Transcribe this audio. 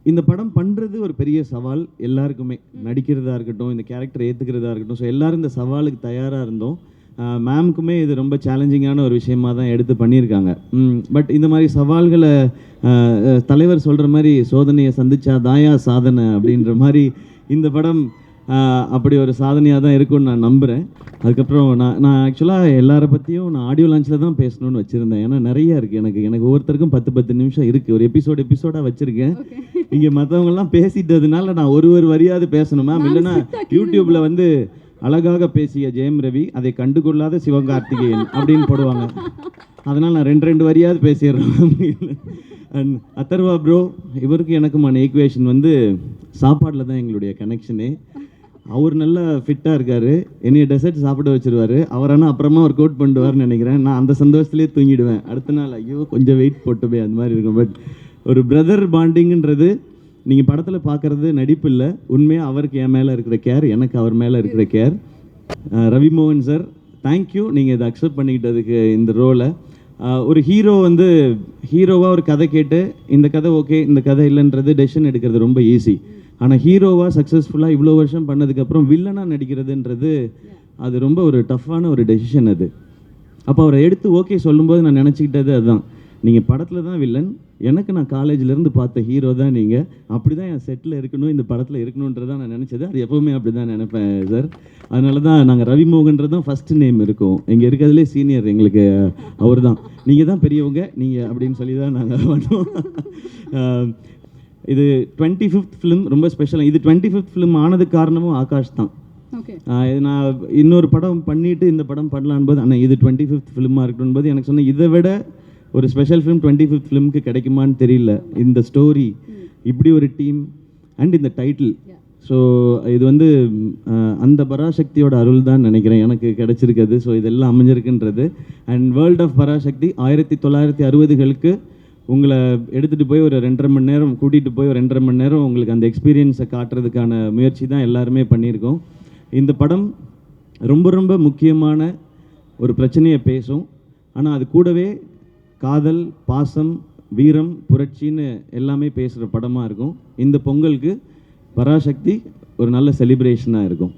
இந்த படம் பண்ணுறது ஒரு பெரிய சவால் எல்லாருக்குமே. நடிக்கிறதா இருக்கட்டும், இந்த கேரக்டர் ஏற்றுக்கிறதா இருக்கட்டும். ஸோ எல்லோரும் இந்த சவாலுக்கு தயாராக இருந்தோம். மேம்க்குமே இது ரொம்ப சேலஞ்சிங்கான ஒரு விஷயமாக தான் எடுத்து பண்ணியிருக்காங்க. பட் இந்த மாதிரி சவால்களை தலைவர் சொல்கிற மாதிரி சோதனையை சந்திச்சா தாயா சாதனை அப்படின்ற மாதிரி இந்த படம் அப்படி ஒரு சாதனையாக தான் இருக்கும்னு நான் நம்புகிறேன். அதுக்கப்புறம் நான் ஆக்சுவலாக எல்லாரை பற்றியும் நான் ஆடியோ லான்ச்சில் தான் பேசணும்னு வச்சுருந்தேன். ஏன்னா நிறையா இருக்குது எனக்கு ஒவ்வொருத்தருக்கும் 10 நிமிஷம் இருக்குது. ஒரு எபிசோடாக வச்சுருக்கேன். இங்கே மற்றவங்கெல்லாம் பேசிட்டதுனால நான் ஒரு வரியாவது பேசணும் மேம். இல்லைன்னா யூடியூப்பில் வந்து அழகாக பேசிய ஜெயம் ரவி அதை கண்டுகொள்ளாத சிவகார்த்திகேயன் அப்படின்னு போடுவாங்க. அதனால் நான் 2 வரியாவது பேசிடுறேன். அண்ட் அதர்வா ப்ரோ, இவருக்கு எனக்குமான ஈக்குவேஷன் வந்து சாப்பாட்டில் தான் எங்களுடைய கனெக்ஷனே. அவர் நல்லா ஃபிட்டாக இருக்கார். என்னைய டெசர்ட் சாப்பிட வச்சுருவார். அவர் ஆனால் அப்புறமா ஒர்க் அவுட் பண்ணிடுவார்னு நினைக்கிறேன். நான் அந்த சந்தோஷத்துலேயே தூங்கிடுவேன். அடுத்த நாள் ஐயோ கொஞ்சம் வெயிட் போட்டுமே அந்த மாதிரி இருக்கும். பட் ஒரு பிரதர் பாண்டிங்குன்றது நீங்கள் படத்தில் பார்க்குறது நடிப்பு இல்லை, உண்மையாக அவருக்கு என் மேலே இருக்கிற கேர், எனக்கு அவர் மேலே இருக்கிற கேர். ரவி மோகன் சார், தேங்க்யூ நீங்கள் இதை அக்செப்ட் பண்ணிக்கிட்டதுக்கு இந்த ரோலை. ஒரு ஹீரோ வந்து ஹீரோவாக ஒரு கதை கேட்டு இந்த கதை ஓகே இந்த கதை இல்லைன்றது டெசிஷன் எடுக்கிறது ரொம்ப ஈஸி. ஆனால் ஹீரோவாக சக்ஸஸ்ஃபுல்லாக இவ்வளோ வருஷம் பண்ணதுக்கப்புறம் வில்லனாக நடிக்கிறதுன்றது அது ரொம்ப ஒரு டஃப்பான ஒரு டெசிஷன் அது. அப்போ அவரை எடுத்து ஓகே சொல்லும்போது நான் நினச்சிக்கிட்டது அதுதான், நீங்கள் படத்தில் தான் வில்லன், எனக்கு நான் காலேஜ்லேருந்து பார்த்த ஹீரோ தான் நீங்கள், அப்படி தான் என் செட்டில் இருக்கணும், இந்த படத்தில் இருக்கணுன்றதான் நான் நினச்சது. அது எப்போவுமே அப்படி தான் நினைப்பேன் சார். அதனால தான் நாங்கள் ரவி மோகன்றது தான் ஃபஸ்ட்டு நேம் இருக்கும். இங்கே இருக்கிறதுலே சீனியர் எங்களுக்கு அவர் தான். நீங்கள் தான் பெரியவங்க நீங்கள் அப்படின்னு சொல்லி தான் நாங்கள் பண்ணுவோம். இது 25th ஃபிலிம், ரொம்ப ஸ்பெஷல். இது 25th ஃபிலிம் ஆனதுக்கு காரணமும் ஆகாஷ் தான். நான் இன்னொரு படம் பண்ணிவிட்டு இந்த படம் பண்ணலான் போது ஆனால் இது 25th ஃபிலிமாக இருக்கணும் போது எனக்கு சொன்ன இதை விட ஒரு ஸ்பெஷல் ஃபிலிம் 25th ஃபிலிமுக்கு கிடைக்குமான்னு தெரியல. இந்த ஸ்டோரி, இப்படி ஒரு டீம் அண்ட் இந்த டைட்டில். ஸோ இது வந்து அந்த பராசக்தியோட அருள் தான் நினைக்கிறேன் எனக்கு கிடைச்சிருக்குது. ஸோ இதெல்லாம் அமைஞ்சிருக்குன்றது. அண்ட் வேர்ல்ட் ஆஃப் பராசக்தி 1960களுக்கு உங்களை எடுத்துகிட்டு போய் ஒரு 2.5 மணி நேரம் கூட்டிகிட்டு போய் ஒரு 2.5 மணி நேரம் உங்களுக்கு அந்த எக்ஸ்பீரியன்ஸை காட்டுறதுக்கான முயற்சி தான் எல்லாருமே பண்ணியிருக்கோம். இந்த படம் ரொம்ப ரொம்ப முக்கியமான ஒரு பிரச்சனையை பேசும். ஆனால் அது கூடவே காதல், பாசம், வீரம், புரட்சின்னு எல்லாமே பேசுகிற படமாக இருக்கும். இந்த பொங்கலுக்கு பராசக்தி ஒரு நல்ல செலிப்ரேஷனாக இருக்கும்.